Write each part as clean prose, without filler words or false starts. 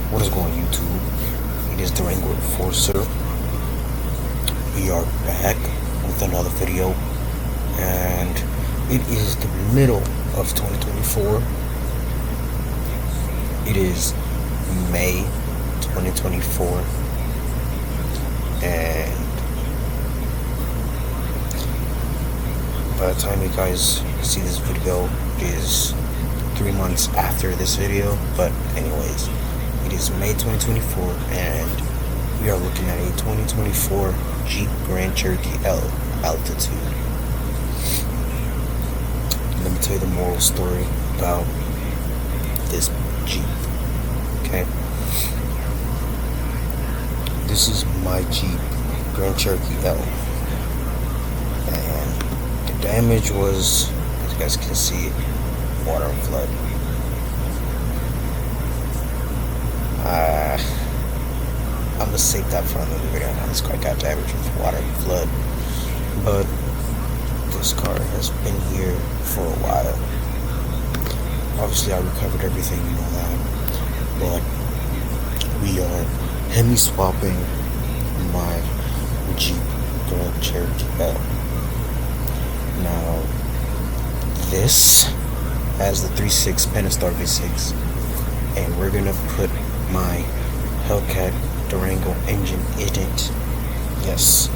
What is going on, YouTube? It is Durango R. We are back with another video, and it is the middle of 2024. It is May 2024, and by the time you guys see this video, it is 3 months after this video. But anyways, it is May 2024, and we are looking at a 2024 Jeep Grand Cherokee L altitude. Let me tell you the moral story about this Jeep. Okay, this is my Jeep Grand Cherokee L, and the damage was, as you guys can see, water and flood. I'm gonna save that for another video. This car got damaged with water and flood, but this car has been here for a while. Obviously, I recovered everything, you know that, but we are hemi swapping my Jeep Grand Cherokee L. Now, this has the 3.6 Pentastar V6, and we're gonna put my Hellcat Durango engine in it. Yes,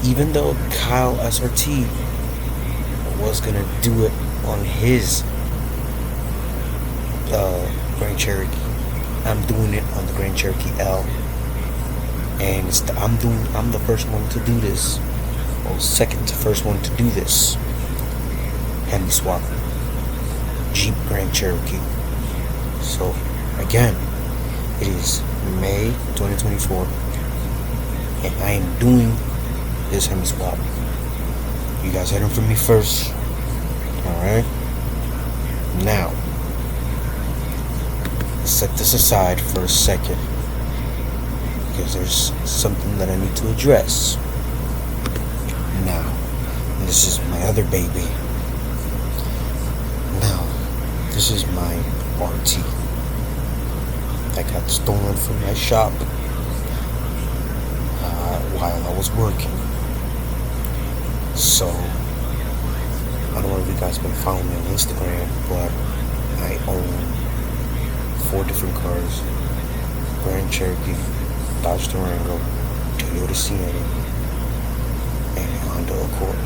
even though Kyle SRT was gonna do it on his Grand Cherokee, I'm doing it on the Grand Cherokee L, and I'm the first one to do this, or second to first one to do this. Hemi swap Jeep Grand Cherokee. So again, it is May 2024, and I am doing this hemi swap. You guys heard him from me first. Alright? Now, set this aside for a second, because there's something that I need to address. Now, this is my other baby. Now, this is my RT that got stolen from my shop while I was working. So, I don't know if you guys been following me on Instagram, but I own 4 different cars: Grand Cherokee, Dodge Durango, Toyota Sienna, and Honda Accord.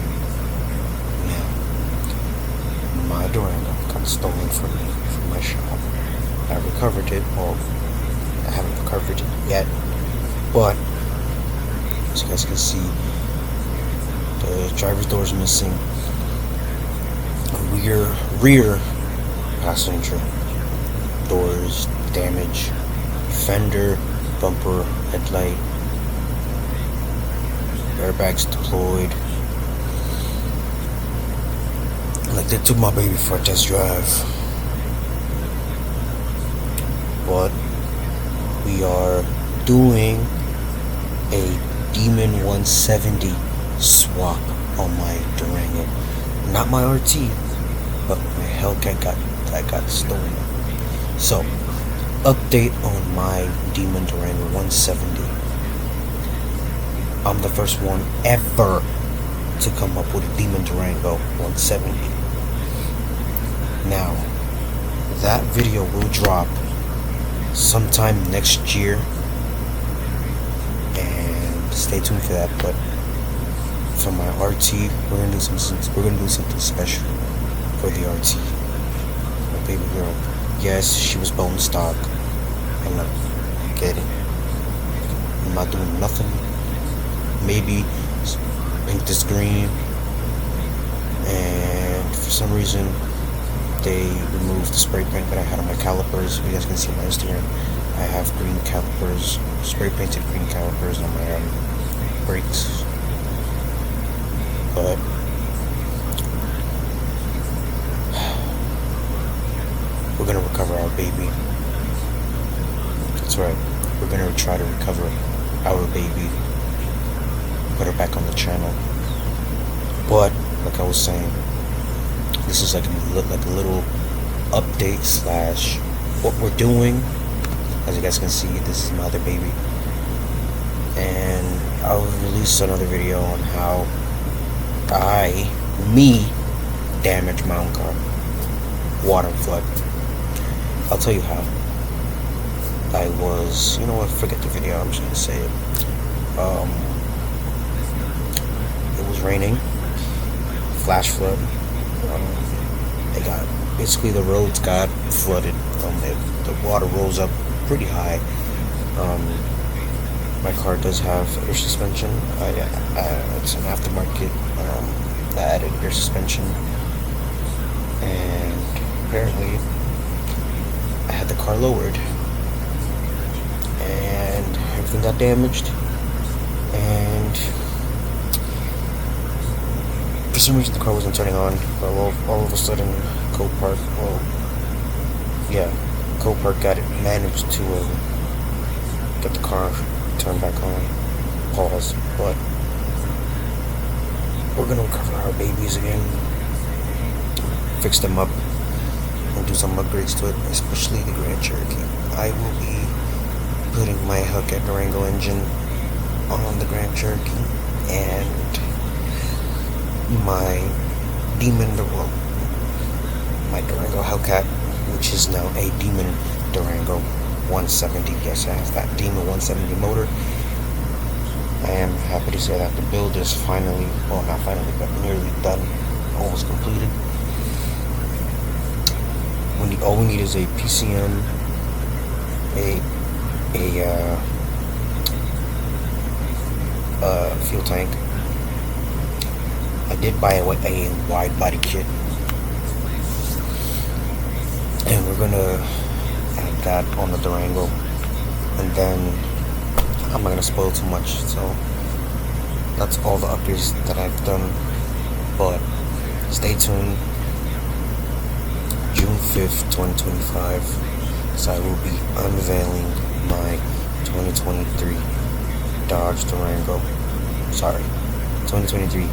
Now, my Durango got stolen from me from my shop. I recovered it. Well, I haven't recovered it yet, but as you guys can see, the driver's door is missing. Rear passenger doors damaged. Fender, bumper, headlight, airbags deployed. Like they took my baby for a test drive. But we are doing a Demon 170 swap on my Durango. Not my RT, but my Hellcat that got stolen. So, update on my Demon Durango 170. I'm the first one ever to come up with a Demon Durango 170. Now, that video will drop sometime next year, and stay tuned for that. But for my RT, we're gonna do something special for the RT. My baby girl. Yes, she was bone stock. I'm not getting. I'm not doing nothing. Maybe paint this green, and for some reason they removed the spray paint that I had on my calipers. You guys can see on my Instagram, I have green calipers, spray painted green calipers on my brakes. But we're gonna recover our baby. That's right. We're gonna try to recover our baby, put her back on the channel. But like I was saying, this is like a little update slash what we're doing As you guys can see, this is my other baby. And I'll release another video on how me damaged my own car. Water flood. I'll tell you how. I was, you know what, forget the video, I'm just gonna say it. It was raining, flash flood. It got, basically the roads got flooded. The water rose up pretty high. My car does have air suspension. It's an aftermarket added air suspension, and apparently I had the car lowered, and everything got damaged. And for some reason the car wasn't turning on. But all of a sudden, Copart managed to get the car turned back on. Pause. But we're gonna recover our babies again, fix them up, and do some upgrades to it, especially the Grand Cherokee. I will be putting my Hellcat Durango engine on the Grand Cherokee, and my my Durango Hellcat, which is now a Demon Durango 170. Yes, I have that Demon 170 motor. I am happy to say that the build is finally, well, not finally, but nearly done, almost completed. All we need is a PCM, a fuel tank. I did buy a wide body kit, and we're gonna add that on the Durango, and then I'm not gonna spoil too much, so that's all the updates that I've done. But stay tuned. June 5th, 2025, so I will be unveiling my 2023 Dodge Durango. 2023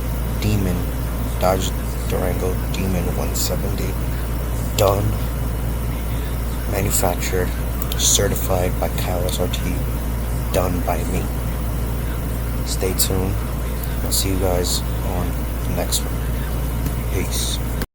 Dodge Durango Demon 170. Done, manufactured, certified by Kyle SRT, done by me. Stay tuned. I'll see you guys on the next one. Peace.